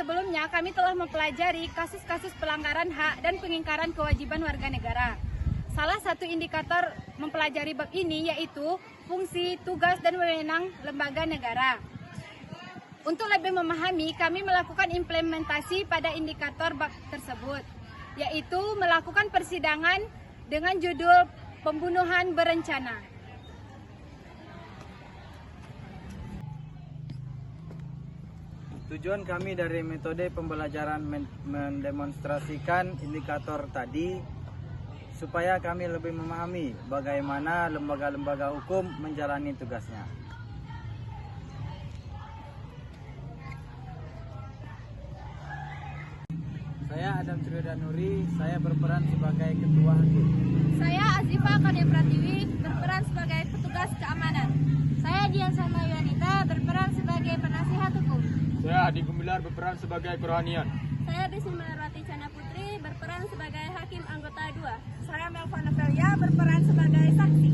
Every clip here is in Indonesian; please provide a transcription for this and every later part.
sebelumnya kami telah mempelajari kasus-kasus pelanggaran hak dan pengingkaran kewajiban warga negara. Salah satu indikator mempelajari bab ini yaitu fungsi, tugas, dan wewenang lembaga negara. Untuk lebih memahami, kami melakukan implementasi pada indikator bab tersebut, yaitu melakukan persidangan dengan judul pembunuhan berencana. Tujuan kami dari metode pembelajaran mendemonstrasikan indikator tadi supaya kami lebih memahami bagaimana lembaga-lembaga hukum menjalani tugasnya. Saya Adam Triyodanuri, saya berperan sebagai Ketua Hakim. Saya Azifah Kania Pratiwi, berperan sebagai petugas keamanan. Saya Dian Salma Yuanita, berperan sebagai penasihat hukum. Saya Adi Gumilar, berperan sebagai kerohanian. Saya Desi Melarwati Cana Putri, berperan sebagai hakim anggota 2. Saya Melva Novelia, berperan sebagai saksi.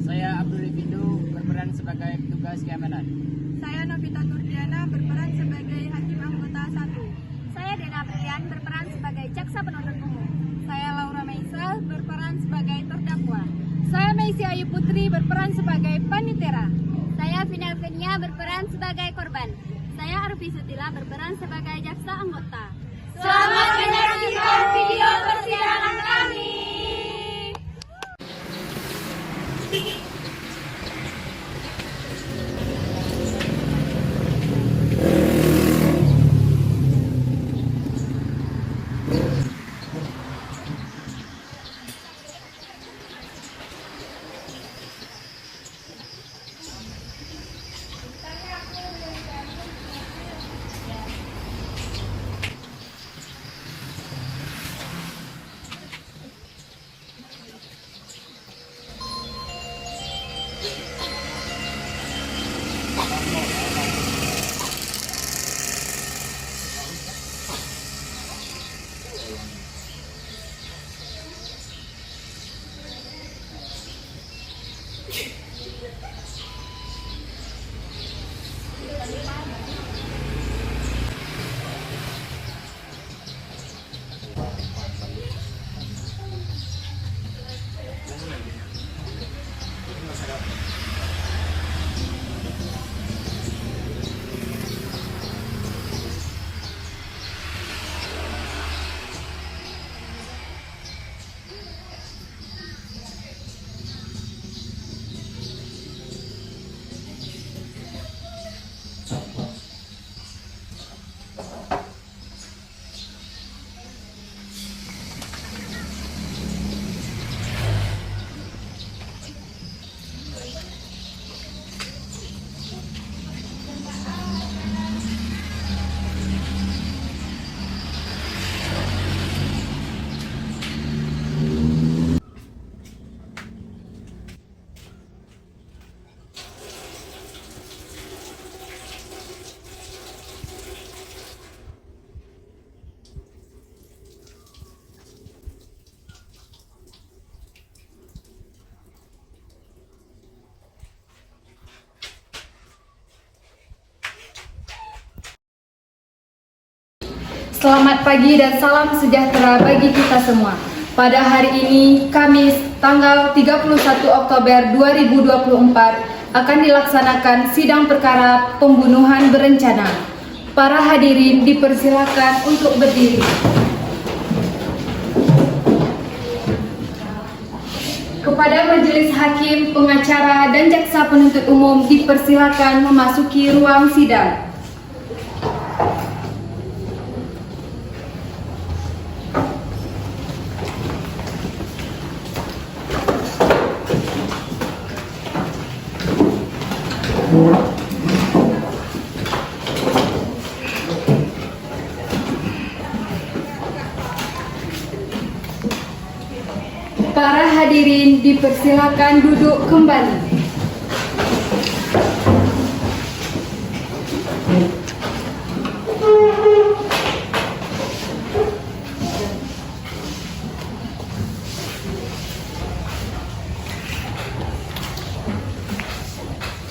Saya Abdul Ifidu, berperan sebagai petugas keamanan. Saya Novita Nurdiana, berperan sebagai hakim anggota 1. Saya Dena Brilian, berperan sebagai jaksa penuntut umum. Saya Laura Meisa, berperan sebagai terdakwa. Saya Meisi Ayu Putri, berperan sebagai panitera. Saya Vina Venia, berperan sebagai korban. Saya Arfi Sutila, berperan sebagai jaksa anggota. Selamat menyaksikan video persidangan kami. Selamat pagi dan salam sejahtera bagi kita semua. Pada hari ini, Kamis, tanggal 31 Oktober 2024, akan dilaksanakan sidang perkara pembunuhan berencana. Para hadirin dipersilakan untuk berdiri. Kepada majelis hakim, pengacara, dan jaksa penuntut umum dipersilakan memasuki ruang sidang. Para hadirin dipersilakan duduk kembali.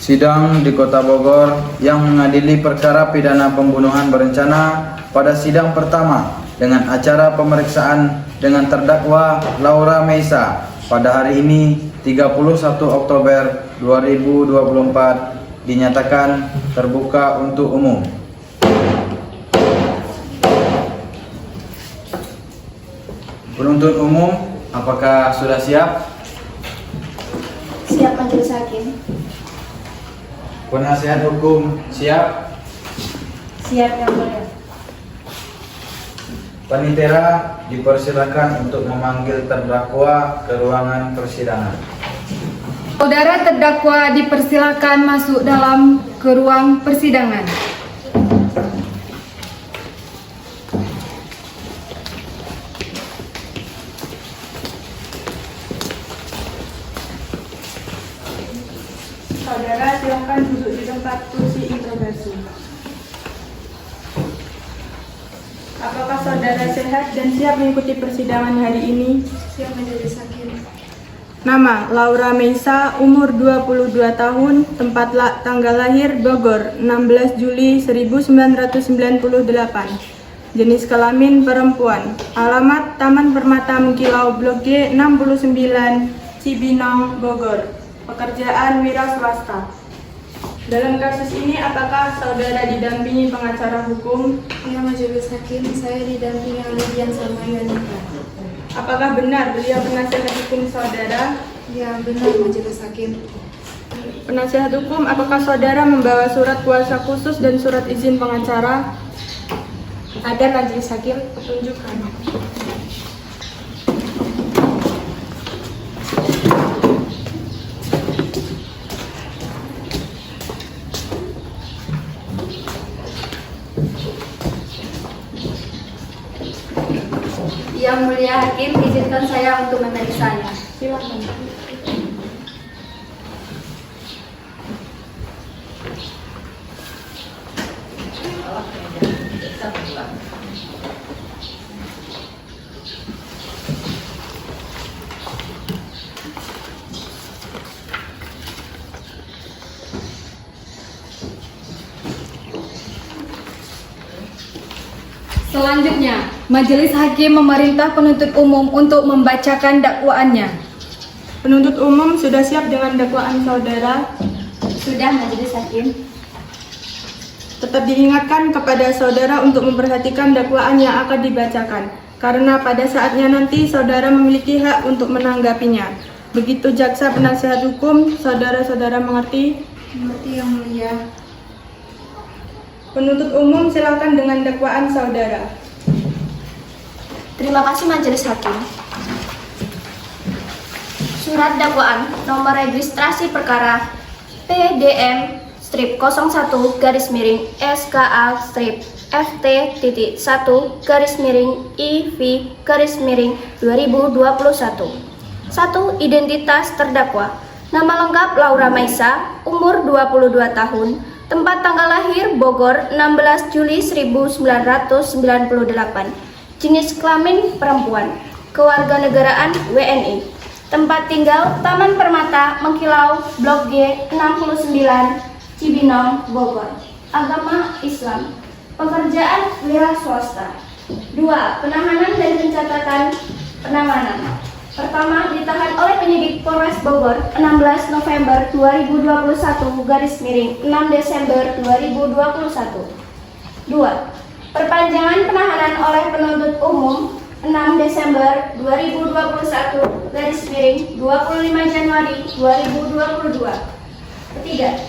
Sidang di Kota Bogor yang mengadili perkara pidana pembunuhan berencana pada sidang pertama dengan acara pemeriksaan dengan terdakwa Laura Meisa pada hari ini 31 Oktober 2024 dinyatakan terbuka untuk umum. Penuntut umum, apakah sudah siap? Siap majelis hakim. Penasihat hukum siap? Siap yang mulia. Panitera dipersilakan untuk memanggil terdakwa ke ruangan persidangan. Saudara terdakwa dipersilakan masuk dalam ke ruang persidangan. Saudara silakan duduk di tempat kursi interogasi. Apakah saudara sehat dan siap mengikuti persidangan hari ini? Siap majelis hakim. Nama Laura Meisa, umur 22 tahun, tanggal lahir Bogor, 16 Juli 1998. Jenis kelamin perempuan. Alamat Taman Permata Mengkilau Blok G 69, Cibinong, Bogor. Pekerjaan wira swasta. Dalam kasus ini apakah saudara didampingi pengacara hukum? Ya majelis hakim, saya didampingi oleh Dian Salmayanita. Apakah benar beliau penasihat hukum saudara? Ya benar majelis hakim. Penasihat hukum, apakah saudara membawa surat kuasa khusus dan surat izin pengacara? Ada majelis hakim. Tunjukkan. Yang mulia hakim, izinkan saya untuk memeriksanya. Silakan. Selanjutnya, majelis hakim memerintah penuntut umum untuk membacakan dakwaannya. Penuntut umum sudah siap dengan dakwaan saudara. Sudah majelis hakim. Tetap diingatkan kepada saudara untuk memperhatikan dakwaan yang akan dibacakan, karena pada saatnya nanti saudara memiliki hak untuk menanggapinya. Begitu jaksa penasihat hukum, saudara-saudara mengerti? Mengerti yang mulia. Penuntut umum silakan dengan dakwaan saudara. Terima kasih majelis hakim. Surat dakwaan nomor registrasi perkara PDM strip 01 garis miring SKA strip FT.1 garis miring IV garis miring 2021. 1. Identitas terdakwa. Nama lengkap Laura Meisa, umur 22 tahun, tempat tanggal lahir Bogor 16 Juli 1998. Jenis kelamin perempuan. Kewarganegaraan WNI. Tempat tinggal Taman Permata Mengkilau Blok G 69 Cibinong, Bogor. Agama Islam. Pekerjaan wira swasta. 2. Penahanan dan pencatatan penanganan. Pertama, ditahan oleh penyidik Polres Bogor 16 November 2021 garis miring 6 Desember 2021. 2. Perpanjangan penahanan oleh penuntut umum 6 Desember 2021 garis miring 25 Januari 2022. Ketiga,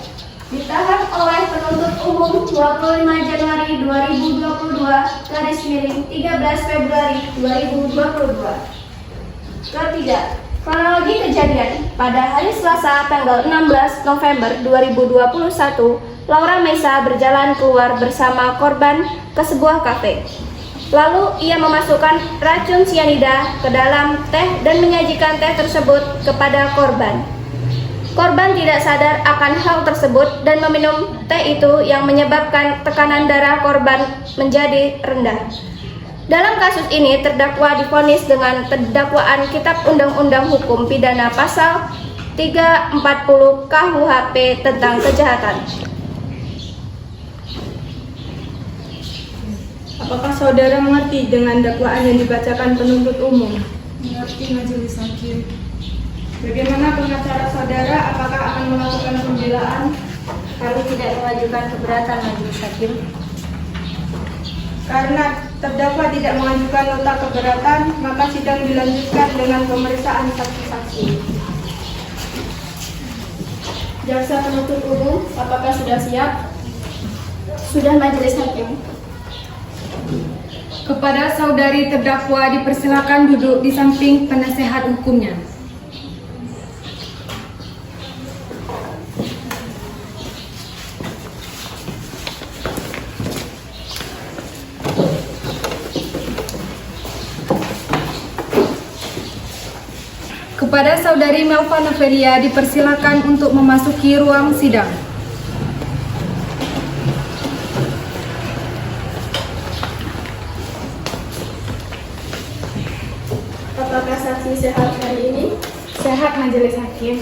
ditahan oleh penuntut umum 25 Januari 2022 garis miring 13 Februari 2022. Ketiga, kronologi kejadian pada hari Selasa tanggal 16 November 2021, Laura Meisa berjalan keluar bersama korban ke sebuah kafe. Lalu ia memasukkan racun sianida ke dalam teh dan menyajikan teh tersebut kepada korban. Korban tidak sadar akan hal tersebut dan meminum teh itu yang menyebabkan tekanan darah korban menjadi rendah. Dalam kasus ini, terdakwa divonis dengan dakwaan Kitab Undang-Undang Hukum Pidana Pasal 340 KUHP tentang kejahatan. Apakah saudara mengerti dengan dakwaan yang dibacakan penuntut umum? Mengerti majelis hakim. Bagaimana pengacara saudara? Apakah akan melakukan pembelaan? Kami tidak mengajukan keberatan majelis hakim. Karena terdakwa tidak mengajukan nota keberatan, maka sidang dilanjutkan dengan pemeriksaan saksi-saksi. Jaksa penuntut umum, apakah sudah siap? Sudah majelis hakim. Kepada saudari terdakwa dipersilakan duduk di samping penasehat hukumnya. Kepada saudari Melva Novelia dipersilakan untuk memasuki ruang sidang. Apakah saksi sehat hari ini? Sehat majelis hakim.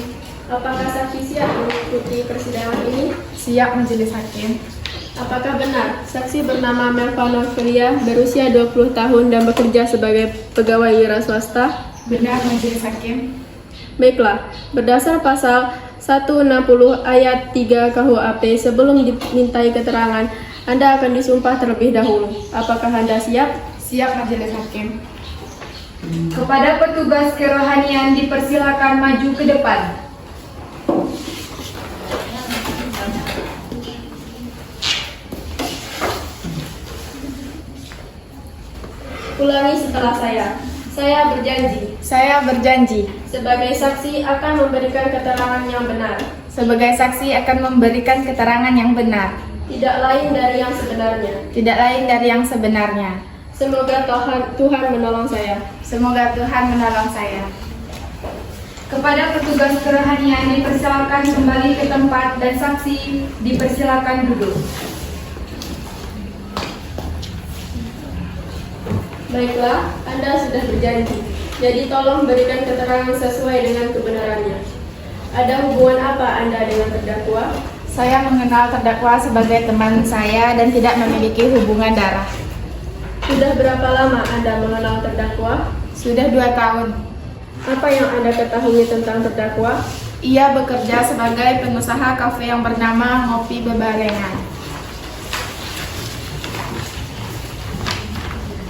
Apakah saksi siap mengikuti persidangan ini? Siap majelis hakim. Apakah benar saksi bernama Melva Novelia berusia 20 tahun dan bekerja sebagai pegawai wira swasta? Benar majelis hakim. Baiklah, berdasar pasal 160 ayat 3 KUHP sebelum dimintai keterangan, Anda akan disumpah terlebih dahulu. Apakah Anda siap? Siap majelis hakim. Kepada petugas kerohanian dipersilakan maju ke depan. Ulangi setelah saya. Saya berjanji Saya berjanji Sebagai saksi akan memberikan keterangan yang benar, sebagai saksi akan memberikan keterangan yang benar, tidak lain dari yang sebenarnya. tidak lain dari yang sebenarnya. Semoga Tuhan menolong saya. Semoga Tuhan menolong saya. Kepada petugas kerohanian dipersilakan kembali ke tempat dan saksi dipersilakan duduk. Baiklah, Anda sudah berjanji. Jadi tolong berikan keterangan sesuai dengan kebenarannya. Ada hubungan apa Anda dengan terdakwa? Saya mengenal terdakwa sebagai teman saya dan tidak memiliki hubungan darah. Sudah berapa lama Anda mengenal terdakwa? Sudah 2 tahun. Apa yang Anda ketahui tentang terdakwa? Ia bekerja sebagai pengusaha kafe yang bernama Ngopi Bebarengan.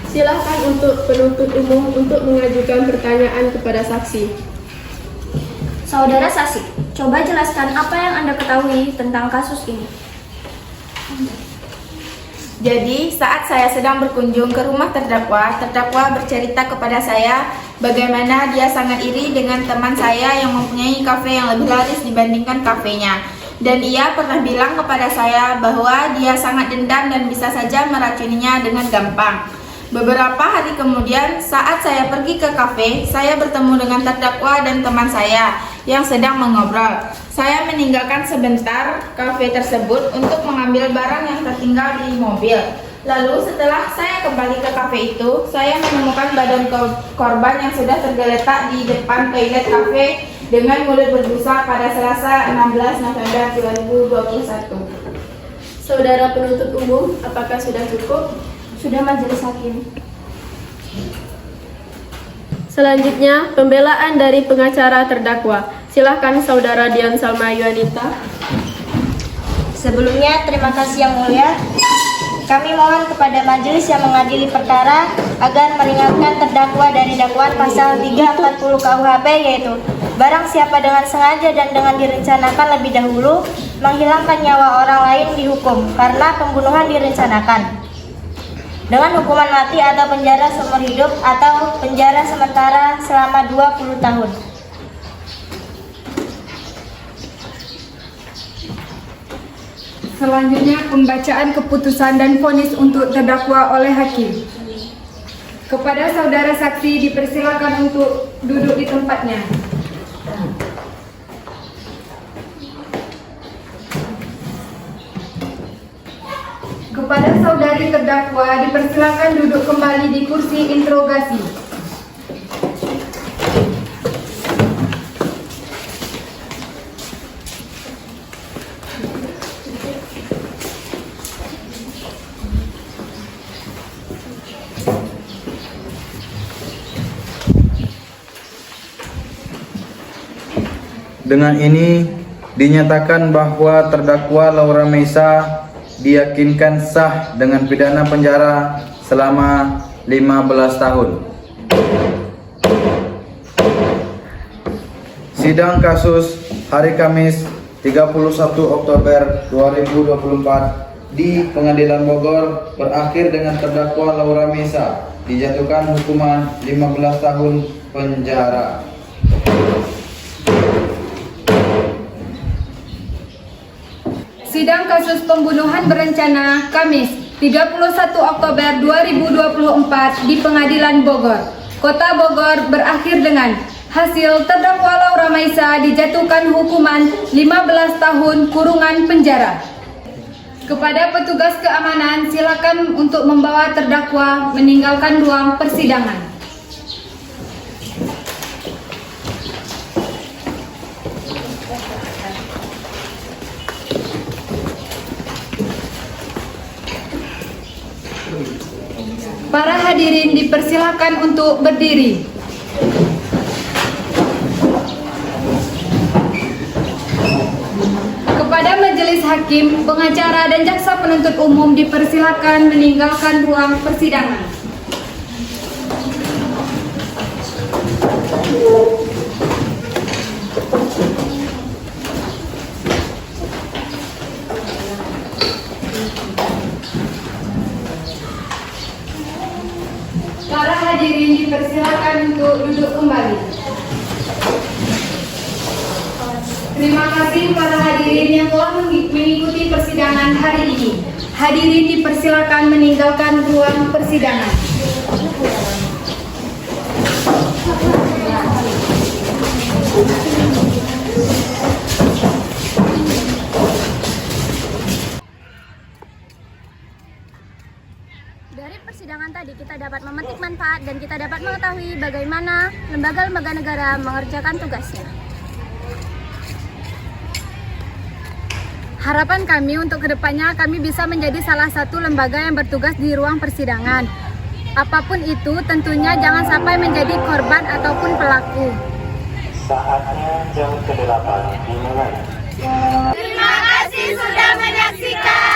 Silakan untuk penuntut umum untuk mengajukan pertanyaan kepada saksi. Saudara saksi, coba jelaskan apa yang Anda ketahui tentang kasus ini. Jadi, saat saya sedang berkunjung ke rumah terdakwa bercerita kepada saya bagaimana dia sangat iri dengan teman saya yang mempunyai kafe yang lebih laris dibandingkan kafenya. Dan ia pernah bilang kepada saya bahwa dia sangat dendam dan bisa saja meracuninya dengan gampang. Beberapa hari kemudian, saat saya pergi ke kafe, saya bertemu dengan terdakwa dan teman saya yang sedang mengobrol. Saya meninggalkan sebentar kafe tersebut untuk mengambil barang yang tertinggal di mobil. Lalu setelah saya kembali ke kafe itu, saya menemukan badan korban yang sudah tergeletak di depan toilet kafe dengan mulut berbusa pada Selasa 16 November 2021. Saudara penuntut umum, apakah sudah cukup? Sudah majelis hakim. Selanjutnya, pembelaan dari pengacara terdakwa. Silahkan Saudara Dian Salma Yuanita. Sebelumnya, terima kasih Yang Mulia. Kami mohon kepada majelis yang mengadili perkara agar meringankan terdakwa dari dakwaan pasal 340 KUHP, yaitu barang siapa dengan sengaja dan dengan direncanakan lebih dahulu menghilangkan nyawa orang lain dihukum karena pembunuhan direncanakan dengan hukuman mati atau penjara seumur hidup atau penjara sementara selama 20 tahun. Selanjutnya, pembacaan keputusan dan vonis untuk terdakwa oleh hakim. Kepada saudara saksi dipersilakan untuk duduk di tempatnya. Kepada saudari terdakwa dipersilakan duduk kembali di kursi interogasi. Dengan ini dinyatakan bahwa terdakwa Laura Meisa diyakinkan sah dengan pidana penjara selama 15 tahun. Sidang kasus hari Kamis 31 Oktober 2024 di Pengadilan Bogor berakhir dengan terdakwa Laura Meisa dijatuhkan hukuman 15 tahun penjara. Sidang kasus pembunuhan berencana Kamis 31 Oktober 2024 di Pengadilan Bogor, Kota Bogor berakhir dengan hasil terdakwa Laura Meisa dijatuhkan hukuman 15 tahun kurungan penjara. Kepada petugas keamanan, silakan untuk membawa terdakwa meninggalkan ruang persidangan. Para hadirin dipersilakan untuk berdiri. Kepada majelis hakim, pengacara dan jaksa penuntut umum dipersilakan meninggalkan ruang persidangan. Para hadirin dipersilakan untuk duduk kembali. Terima kasih para hadirin yang telah mengikuti persidangan hari ini. Hadirin dipersilakan meninggalkan ruang persidangan. Dari persidangan tadi kita dapat memetik manfaat dan kita dapat mengetahui bagaimana lembaga-lembaga negara mengerjakan tugasnya. Harapan kami untuk kedepannya kami bisa menjadi salah satu lembaga yang bertugas di ruang persidangan. Apapun itu tentunya jangan sampai menjadi korban ataupun pelaku. Saatnya jam ke-8 dimulai. Terima kasih sudah menyaksikan.